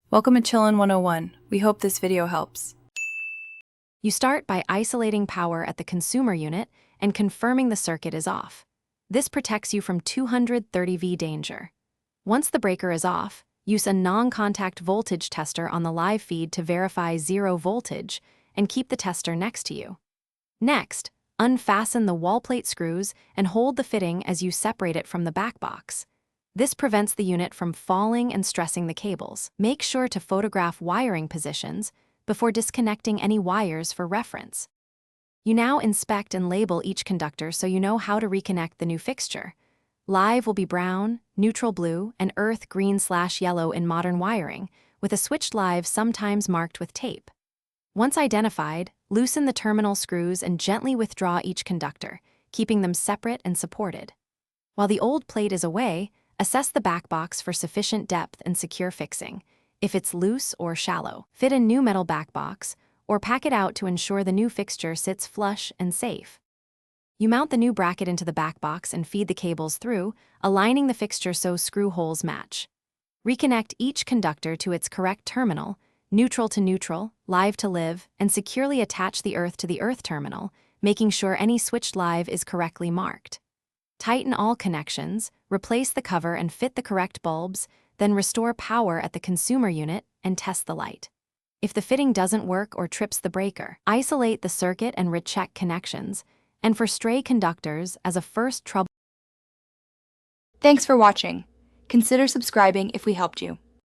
Welcome to Chillin' 101. We hope this video helps. You start by isolating power at the consumer unit and confirming the circuit is off. This protects you from 230V danger. Once the breaker is off, use a non-contact voltage tester on the live feed to verify 0 voltage and keep the tester next to you. Next, unfasten the wall plate screws and hold the fitting as you separate it from the back box. This prevents the unit from falling and stressing the cables. Make sure to photograph wiring positions before disconnecting any wires for reference. You now inspect and label each conductor so you know how to reconnect the new fixture. Live will be brown, neutral blue, and earth green/yellow in modern wiring, with a switched live sometimes marked with tape. Once identified, loosen the terminal screws and gently withdraw each conductor, keeping them separate and supported. While the old plate is away, assess the back box for sufficient depth and secure fixing. If it's loose or shallow, fit a new metal back box or pack it out to ensure the new fixture sits flush and safe. You mount the new bracket into the back box and feed the cables through, aligning the fixture so screw holes match. Reconnect each conductor to its correct terminal, neutral to neutral, live to live, and securely attach the earth to the earth terminal, making sure any switched live is correctly marked. Tighten all connections, replace the cover and fit the correct bulbs, then restore power at the consumer unit and test the light. If the fitting doesn't work or trips the breaker, isolate the circuit and recheck connections, and for stray conductors as a first trouble. Thanks for watching. Consider subscribing if we helped you.